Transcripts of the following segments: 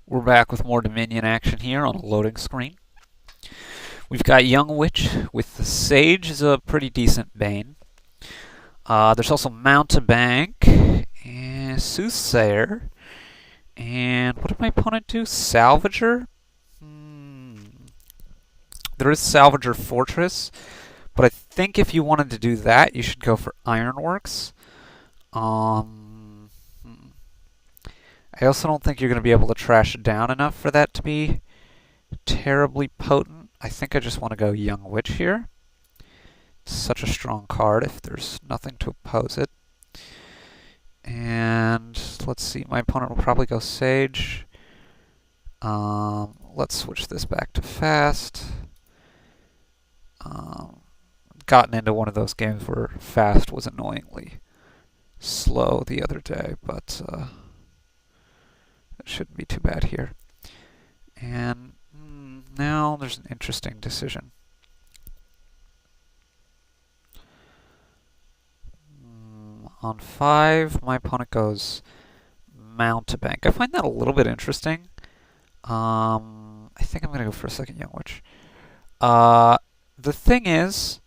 We're back with more Dominion action here on a loading screen. We've got Young Witch with the Sage is a pretty decent Bane. There's also Mountebank and Soothsayer. And what did my opponent do? Salvager? There is Salvager Fortress, but I think if you wanted to do that, you should go for Ironworks. I also don't think you're going to be able to trash it down enough for that to be terribly potent. I think I just want to go Young Witch here. It's such a strong card if there's nothing to oppose it. And let's see, my opponent will probably go Sage. Let's switch this back to Fast. Gotten into one of those games where Fast was annoyingly slow the other day, but it shouldn't be too bad here. And now there's an interesting decision. On 5, my opponent goes Mountebank. I find that a little bit interesting. I think I'm going to go for a second Young Witch. The thing is,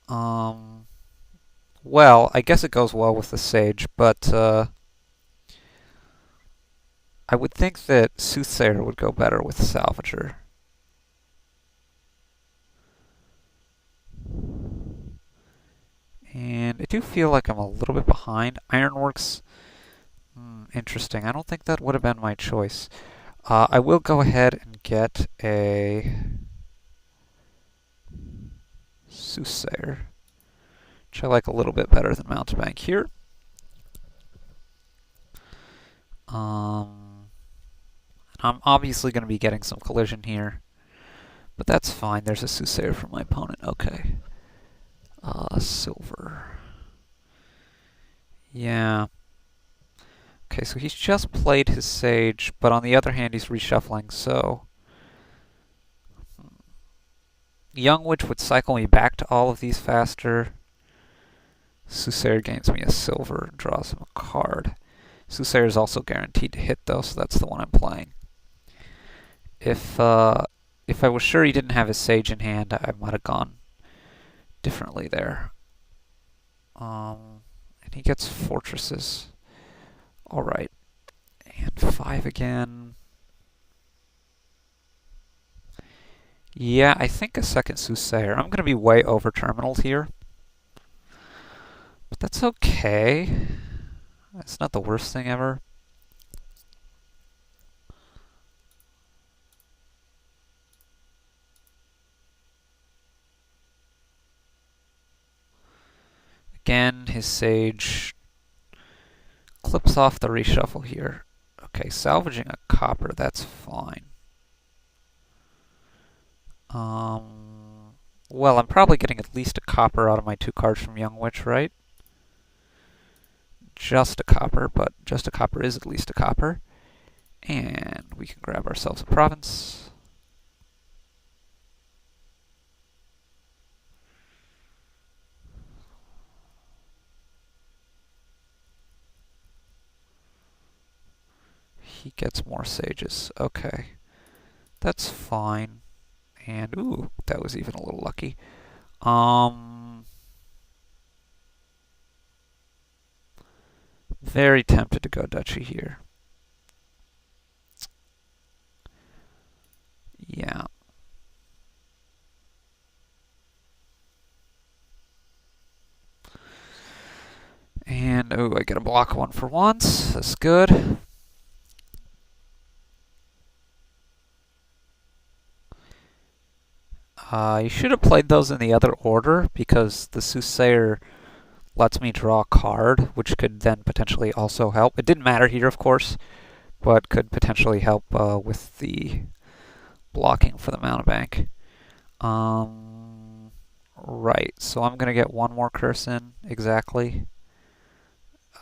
well, I guess it goes well with the Sage, but I would think that Soothsayer would go better with Salvager. And I do feel like I'm a little bit behind. Ironworks, interesting. I don't think that would have been my choice. I will go ahead and get a Soothsayer, which I like a little bit better than Mountebank here. I'm obviously going to be getting some collision here, but that's fine. There's a Soothsayer for my opponent. Okay. Silver. Yeah. Okay, so he's just played his Sage, but on the other hand, he's reshuffling, so Young Witch would cycle me back to all of these faster. Soothsayer gains me a silver and draws him a card. Soothsayer is also guaranteed to hit, though, so that's the one I'm playing. If I was sure he didn't have his Sage in hand, I might have gone differently there. And he gets fortresses. Alright. And 5 again. Yeah, I think a second Soothsayer. I'm going to be way over terminaled here. But that's okay. It's not the worst thing ever. Again, his Sage clips off the reshuffle here. Okay, salvaging a copper, that's fine. Well, I'm probably getting at least a copper out of my 2 cards from Young Witch, right? Just a copper, but just a copper is at least a copper. And we can grab ourselves a province. He gets more sages. Okay. That's fine. And, ooh, that was even a little lucky. Very tempted to go Duchy here. Yeah. And, oh, I get a block 1 for once. That's good. You should have played those in the other order, because the Soothsayer lets me draw a card, which could then potentially also help. It didn't matter here, of course, but could potentially help with the blocking for the Mountebank. Right, so I'm going to get 1 more curse in, exactly.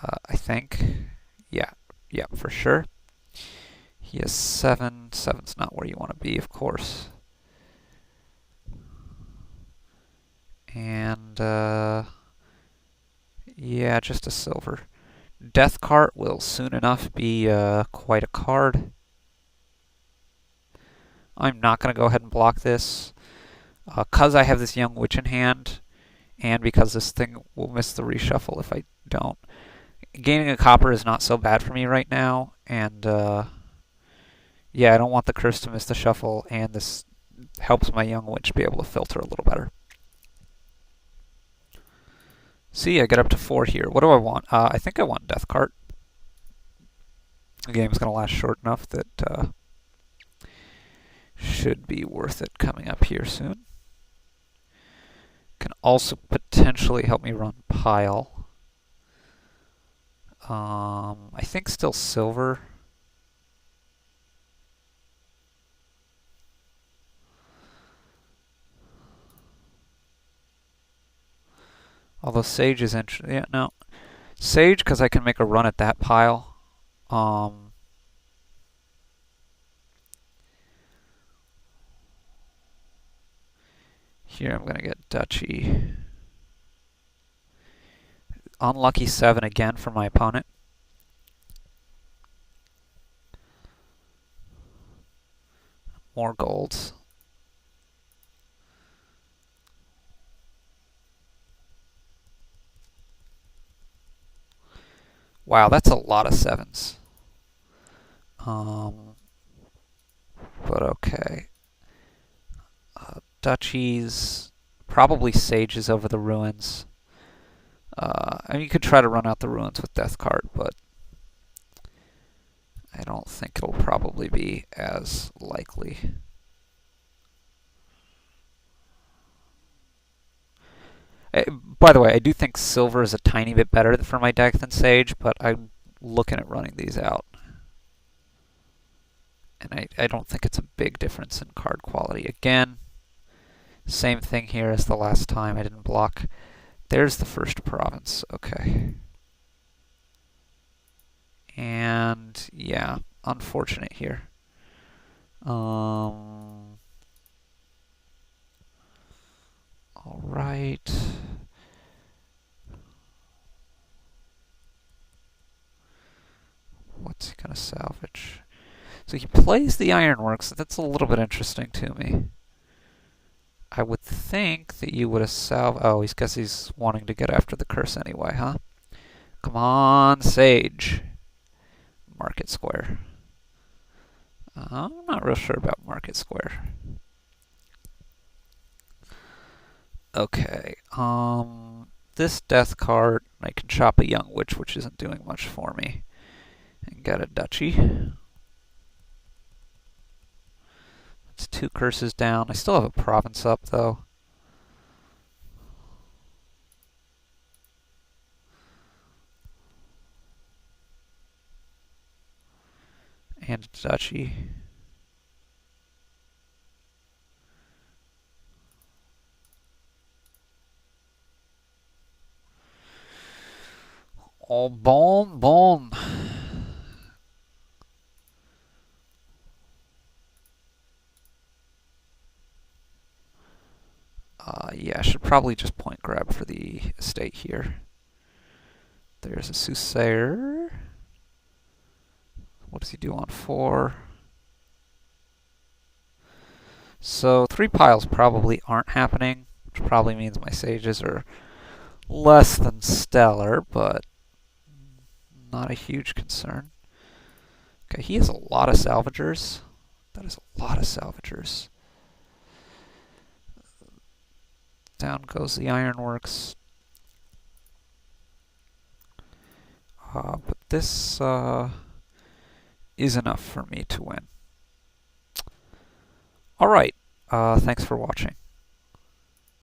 I think. Yeah, for sure. He has 7. 7's not where you want to be, of course. And, yeah, just a silver. Death Cart will soon enough be quite a card. I'm not going to go ahead and block this. Because I have this Young Witch in hand, and because this thing will miss the reshuffle if I don't. Gaining a copper is not so bad for me right now, and yeah, I don't want the curse to miss the shuffle, and this helps my Young Witch be able to filter a little better. See, I get up to 4 here. What do I want? I think I want Death Cart. The game's going to last short enough that should be worth it coming up here soon. Can also potentially help me run Pile. I think still silver. Although Sage is interesting. Yeah, no. Sage, because I can make a run at that pile. Here I'm going to get Duchy. Unlucky 7 again for my opponent. More golds. Wow, that's a lot of 7s. But okay. Duchies, probably Sages over the Ruins. I mean, you could try to run out the Ruins with Death Cart, but I don't think it'll probably be as likely. By the way, I do think Silver is a tiny bit better for my deck than Sage, but I'm looking at running these out. And I don't think it's a big difference in card quality. Again, same thing here as the last time. I didn't block. There's the first province. Okay. And yeah, unfortunate here. All right. What's he gonna salvage? So he plays the Ironworks. That's a little bit interesting to me. I would think that you would have salvaged. Oh, he's wanting to get after the curse anyway, huh? Come on, Sage. Market Square. I'm not real sure about Market Square. Okay. This Death Card, I can chop a Young Witch, which isn't doing much for me, and get a Duchy. It's 2 curses down. I still have a province up, though. And a Duchy. Oh, bon. Yeah, I should probably just point grab for the estate here. There's a Soothsayer. What does he do on 4? So 3 piles probably aren't happening, which probably means my Sages are less than stellar, but not a huge concern. Okay, he has a lot of salvagers. That is a lot of salvagers. Down goes the Ironworks. But this is enough for me to win. Alright, thanks for watching.